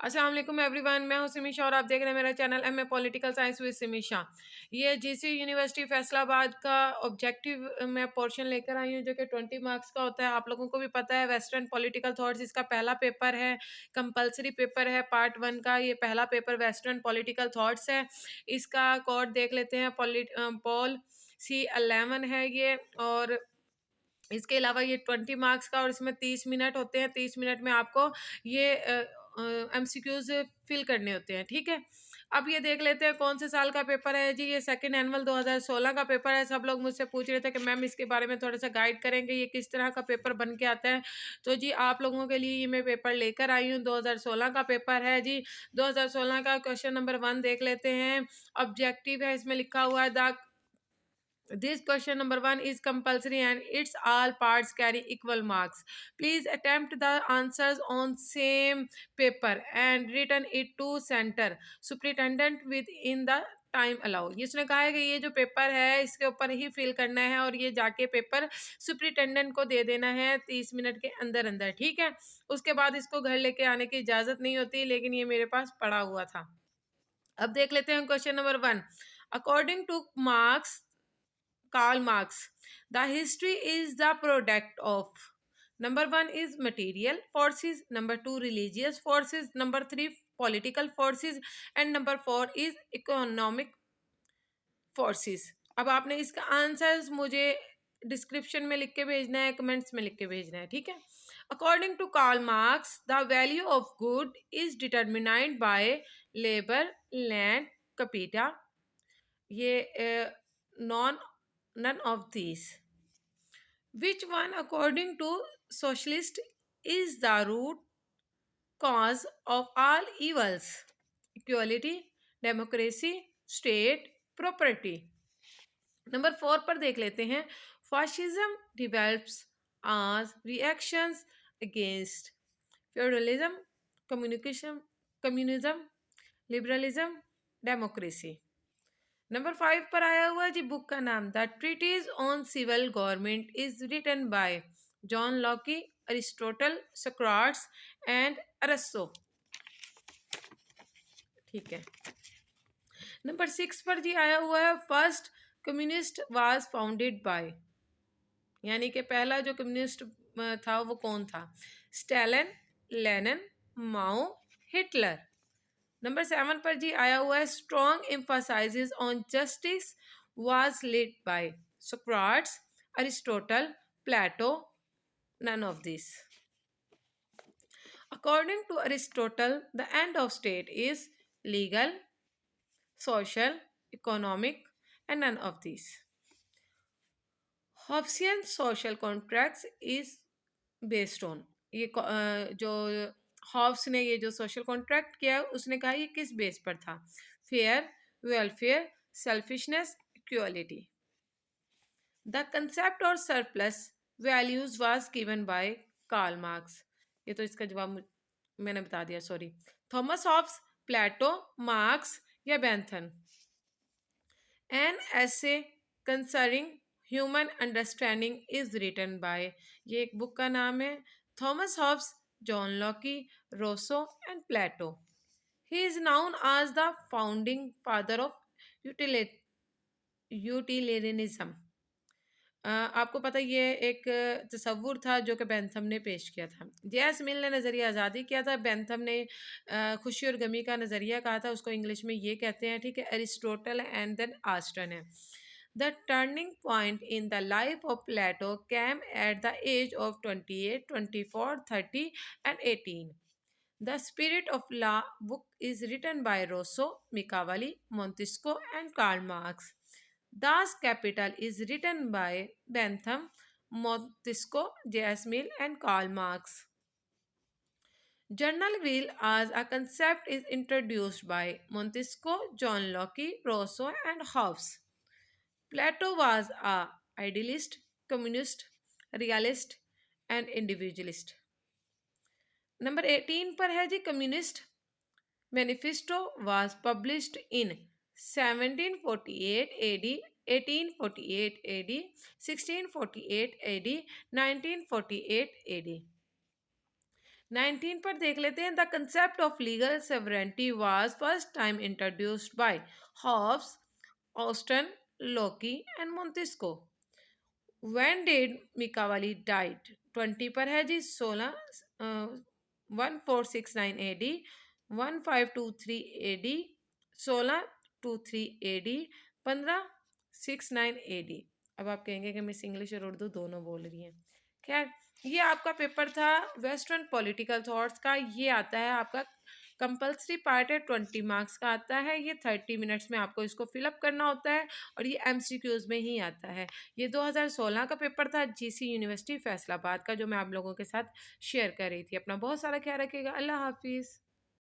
अस्सलाम वालेकुम एवरीवन, मैं हूं सिमीशा और आप देख रहे हैं मेरा channel MA political science with Simisha. ये जीसी यूनिवर्सिटी फैसलाबाद का ऑब्जेक्टिव मैं पोर्शन लेकर आई हूं जो कि 20 मार्क्स का होता है। आप लोगों को भी पता है वेस्टर्न पॉलिटिकल थॉट्स इसका पहला पेपर है, कंपलसरी पेपर है पार्ट 1 का। ये पहला पेपर वेस्टर्न पॉलिटिकल थॉट्स है। इसका कोड देख लेते हैं, पॉल C11 है ये। और इसके अलावा ये 20 मार्क्स का और इसमें 30 मिनट होते हैं। 30 मिनट में आपको ये एमसीक्यूज फिल करने होते हैं, ठीक है। अब ये देख लेते हैं कौन से साल का पेपर है जी। ये सेकंड एनुअल 2016 का पेपर है। सब लोग मुझसे पूछ रहे थे कि मैम इसके बारे में थोड़ा सा गाइड करेंगे, ये किस तरह का पेपर बन के आता है। तो जी आप लोगों के लिए ये मैं पेपर लेकर आई हूँ। 2016 का पेपर है जी। 2016 का क्वेश्चन नंबर 1 देख लेते हैं। ऑब्जेक्टिव है, इसमें लिखा हुआ है the This question number 1 is compulsory and its all parts carry equal marks. Please attempt the answers on same paper and return it to center superintendent within the time allow. इसने कहा है कि ये जो पेपर है इसके ऊपर ही fill करना है और ये जाके पेपर सुपरिटेंडेंट को दे देना है 30 मिनट के अंदर अंदर, ठीक है। उसके बाद इसको घर लेके आने की इजाज़त नहीं होती, लेकिन ये मेरे पास पड़ा हुआ था। अब देख लेते हैं question number 1। According two marks Karl Marx, the history is the product of number 1 is material forces, number 2 religious forces, number 3 political forces and number 4 is economic forces. अब आपने इसका आंसर्स मुझे डिस्क्रिप्शन में लिख के भेजना है, कमेंट्स में लिख के भेजना है, ठीक है। According to Karl Marx the value of good is determined by labour, land, capita. ये none none of these. Which one, according to socialist, is the root cause of all evils? Equality, democracy, state, property. Number 4 पर देख लेते हैं। fascism develops as reactions against feudalism, communism, liberalism, democracy. Number 5 पर आया हुआ जी book का नाम the treatise on civil government is written by John Locke, Aristotle, Socrates and Aristotle, ठीक है। नंबर 6 पर जी आया हुआ है first communist was founded by, यानी कि पहला जो कम्युनिस्ट था वो कौन था। Stalin, Lenin, Mao, Hitler. Number 7 पर जी आया हुआ है strong emphasises on justice was laid by Socrates, Aristotle, Plato, none of these. According to Aristotle, the end of state is legal, social, economic, and none of these. Hobbesian social contracts is based on, ये जो Hobbs ने ये जो social contract किया उसने कहा ये किस बेस पर था। Fair, welfare, selfishness, equality. The concept और surplus values was given by Karl Marx. ये तो इसका जवाब मैंने बता दिया, sorry. Thomas Hobbes, Plato, Marx या Bentham. An essay concerning human understanding is written by, ये एक बुक का नाम है। Thomas Hobbes, John Locke, Rousseau and Plato. He is known as the founding father of utilitarianism. आपको पता ये एक तसव्वुर था जो कि बेंथम ने पेश किया था। जे.एस. मिल ने नज़रिया आज़ादी किया था। बेंथम ने खुशी और गमी का नज़रिया कहा था, उसको इंग्लिश में ये कहते हैं, ठीक है। एरिस्टोटल एंड देन आस्टन है। The turning point in the life of Plato came at the age of 28, 24, 30 and 18। The spirit of law book is written by Rousseau, Machiavelli, Montesquieu and Karl Marx. Das Capital is written by Bentham, Montesquieu, J.S. Mill, and Karl Marx. Journal wheel as a concept is introduced by Montesquieu, John Locke, Rousseau, and Hobbes. Plato was a idealist, communist, realist, and individualist. Number 18 पर है जी communist. Manifesto was published in 1748 AD, 1848 AD, 1648 AD, 1948 AD. 19 पर देख लेते हैं। The concept of legal sovereignty was first time introduced by Hobbes, Austin, Locke and Montesquieu. When did Machiavelli died? 20 पर है जी 16 1469 AD, 1523 AD, 1623 AD, 1569 AD। अब आप कहेंगे कि मिस इंग्लिश और उर्दू दोनों बोल रही हैं। खैर, ये आपका पेपर था वेस्टर्न पॉलिटिकल थॉट्स का। ये आता है आपका कंपल्सरी पार्ट है, 20 मार्क्स का आता है। ये 30 मिनट्स में आपको इसको फिलअप करना होता है और ये एमसीक्यूज में ही आता है। ये 2016 का पेपर था जीसी यूनिवर्सिटी फैसलाबाद का, जो मैं आप लोगों के साथ शेयर कर रही थी। अपना बहुत सारा ख्याल रखिएगा। अल्लाह हाफिज़।